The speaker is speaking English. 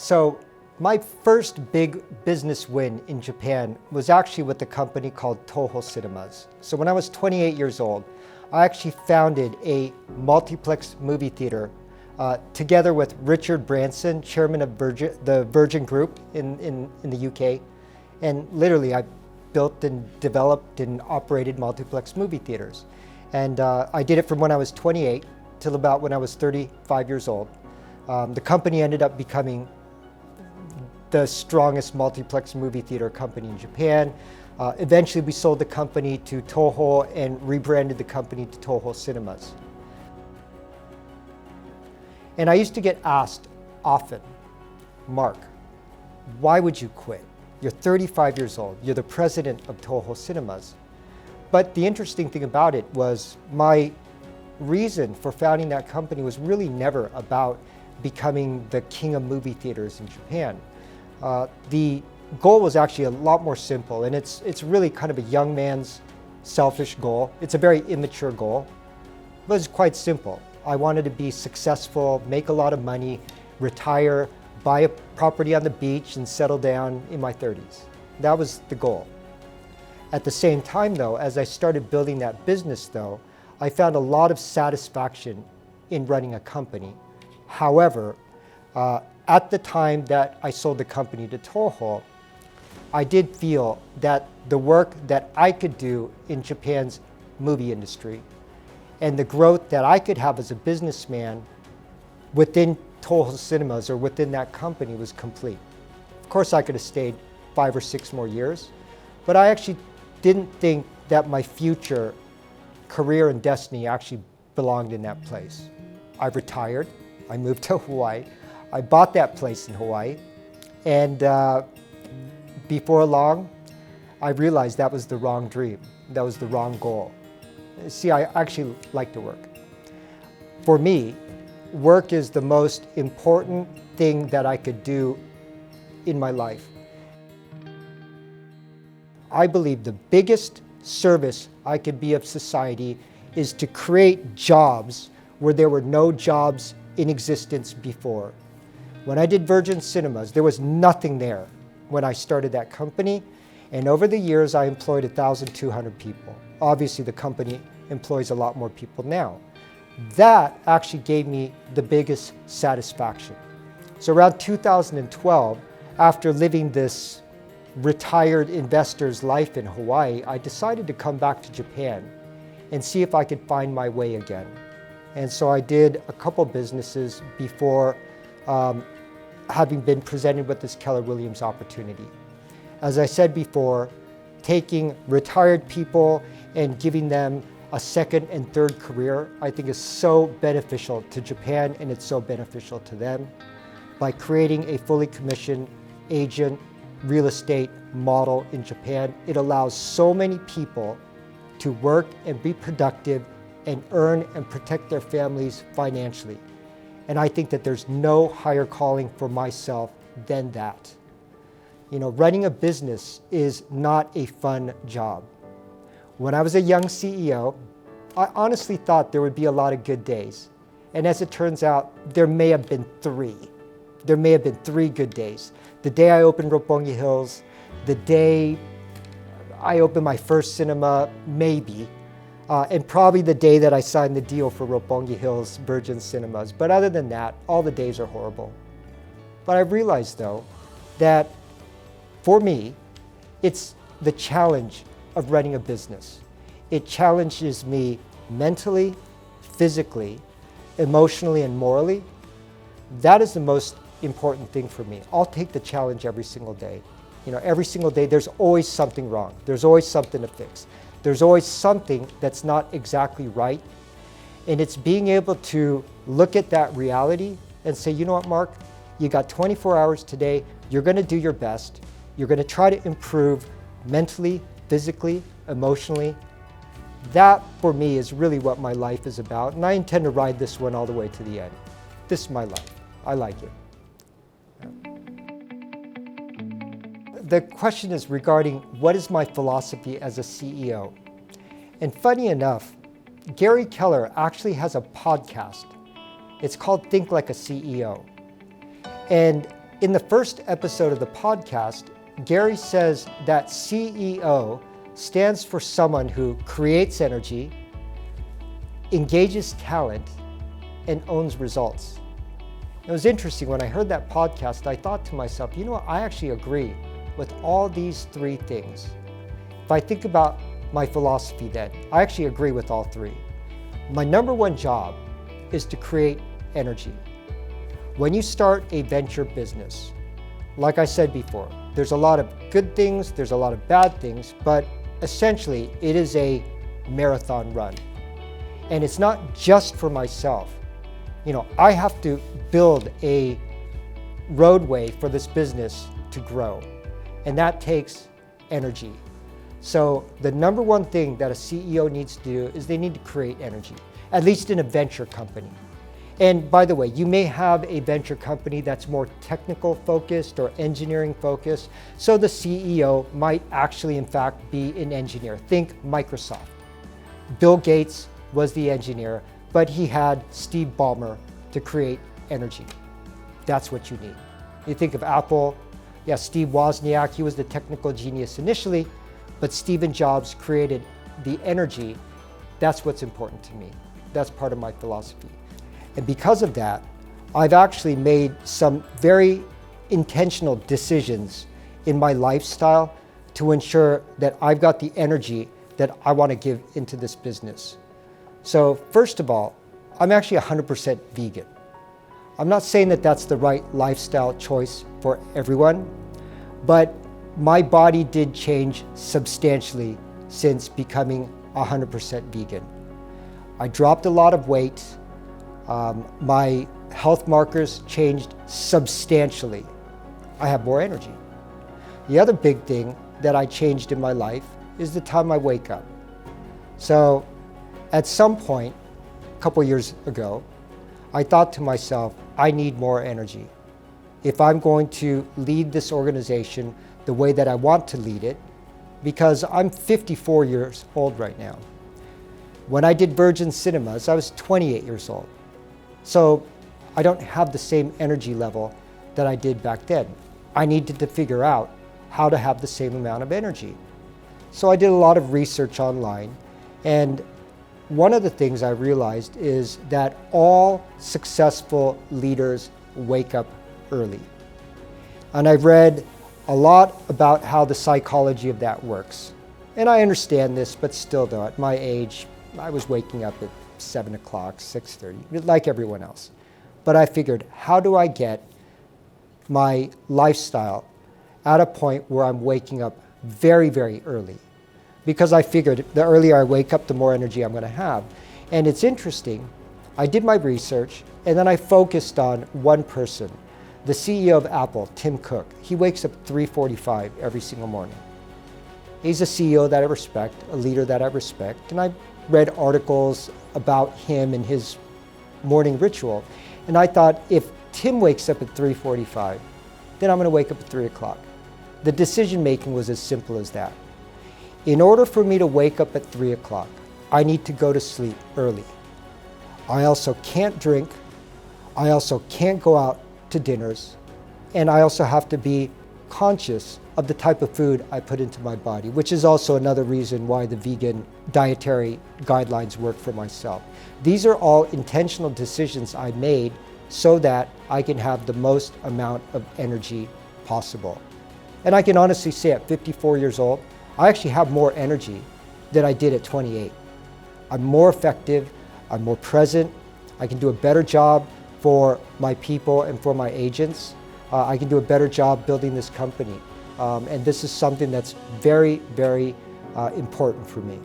So my first big business win in Japan was actually with a company called Toho Cinemas. So when I was 28 years old, I actually founded a multiplex movie theater together with Richard Branson, chairman of the Virgin Group in the UK. And literally I built and developed and operated multiplex movie theaters. And I did it from when I was 28 till about when I was 35 years old. The company ended up becoming the strongest multiplex movie theater company in Japan. Eventually we sold the company to Toho and rebranded the company to Toho Cinemas. And I used to get asked often, Mark, why would you quit? You're 35 years old, you're the president of Toho Cinemas. But the interesting thing about it was my reason for founding that company was really never about becoming the king of movie theaters in Japan. The goal was actually a lot more simple, and it's really kind of a young man's selfish goal. It's a very immature goal, but it's quite simple. I wanted to be successful, make a lot of money, retire, buy a property on the beach, and settle down in my 30s. That was the goal. At the same time though, as I started building that business though, I found a lot of satisfaction in running a company. However, at the time that I sold the company to Toho, I did feel that the work that I could do in Japan's movie industry and the growth that I could have as a businessman within Toho Cinemas or within that company was complete. Of course, I could have stayed 5 or 6 more years, but I actually didn't think that my future career and destiny actually belonged in that place. I retired, I moved to Hawaii, I bought that place in Hawaii, and before long, I realized that was the wrong dream, that was the wrong goal. See, I actually like to work. For me, work is the most important thing that I could do in my life. I believe the biggest service I could be of society is to create jobs where there were no jobs in existence before. When I did Virgin Cinemas, there was nothing there when I started that company, and over the years I employed 1,200 people. Obviously the company employs a lot more people now. That actually gave me the biggest satisfaction. So around 2012, after living this retired investor's life in Hawaii, I decided to come back to Japan and see if I could find my way again. And so I did a couple businesses before having been presented with this Keller Williams opportunity. As I said before, taking retired people and giving them a second and third career, I think is so beneficial to Japan, and it's so beneficial to them. By creating a fully commissioned agent real estate model in Japan, it allows so many people to work and be productive and earn and protect their families financially. And I think that there's no higher calling for myself than that. You know, running a business is not a fun job. When I was a young CEO, I honestly thought there would be a lot of good days. And as it turns out, there may have been 3. There may have been 3 good days. The day I opened Roppongi Hills, the day I opened my first cinema, maybe, and probably the day that I signed the deal for Roppongi Hills Virgin Cinemas. But other than that, all the days are horrible. But I realized though, that for me, it's the challenge of running a business. It challenges me mentally, physically, emotionally, and morally. That is the most important thing for me. I'll take the challenge every single day. You know, every single day there's always something wrong. There's always something to fix. There's always something that's not exactly right. And it's being able to look at that reality and say, you know what, Mark, you got 24 hours today. You're going to do your best. You're going to try to improve mentally, physically, emotionally. That, for me, is really what my life is about. And I intend to ride this one all the way to the end. This is my life. I like it. The question is regarding what is my philosophy as a CEO. And funny enough, Gary Keller actually has a podcast. It's called Think Like a CEO. And In the first episode of the podcast, Gary says that CEO stands for someone who creates energy, engages talent, and owns results. It was interesting, when I heard that podcast, I thought to myself, you know what, I actually agree with all these three things. If I think about my philosophy then, I actually agree with all three. My number one job is to create energy. When you start a venture business, like I said before, there's a lot of good things, there's a lot of bad things, but essentially it is a marathon run. And it's not just for myself. You know, I have to build a roadway for this business to grow, and that takes energy. So the number one thing that a CEO needs to do is they need to create energy, at least in a venture company. And by the way, you may have a venture company that's more technical focused or engineering focused. So the CEO might actually, in fact, be an engineer. Think Microsoft. Bill Gates was the engineer, but he had Steve Ballmer to create energy. That's what you need. You think of Apple, yeah, Steve Wozniak, he was the technical genius initially, but Stephen Jobs created the energy. That's what's important to me. That's part of my philosophy. And because of that, I've actually made some very intentional decisions in my lifestyle to ensure that I've got the energy that I want to give into this business. So first of all, I'm actually 100% vegan. I'm not saying that that's the right lifestyle choice for everyone, but my body did change substantially since becoming 100% vegan. I dropped a lot of weight. My health markers changed substantially. I have more energy. The other big thing that I changed in my life is the time I wake up. So at some point, a couple years ago, I thought to myself, I need more energy. If I'm going to lead this organization the way that I want to lead it, because I'm 54 years old right now. When I did Virgin Cinemas, I was 28 years old. So I don't have the same energy level that I did back then. I needed to figure out how to have the same amount of energy. So I did a lot of research online, and one of the things I realized is that all successful leaders wake up early. And I've read a lot about how the psychology of that works. And I understand this, but still though, at my age, I was waking up at 7 o'clock, 6:30, like everyone else. But I figured, how do I get my lifestyle at a point where I'm waking up very, very early? Because I figured the earlier I wake up, the more energy I'm going to have. And it's interesting, I did my research, and then I focused on one person, the CEO of Apple, Tim Cook. He wakes up at 3:45 every single morning. He's a CEO that I respect, a leader that I respect, and I read articles about him and his morning ritual. And I thought, if Tim wakes up at 3:45, then I'm going to wake up at 3 o'clock. The decision making was as simple as that. In order for me to wake up at 3 o'clock, I need to go to sleep early. I also can't drink. I also can't go out to dinners. And I also have to be conscious of the type of food I put into my body, which is also another reason why the vegan dietary guidelines work for myself. These are all intentional decisions I made so that I can have the most amount of energy possible. And I can honestly say at 54 years old, I actually have more energy than I did at 28. I'm more effective, I'm more present, I can do a better job for my people and for my agents. I can do a better job building this company. And this is something that's very, very important for me.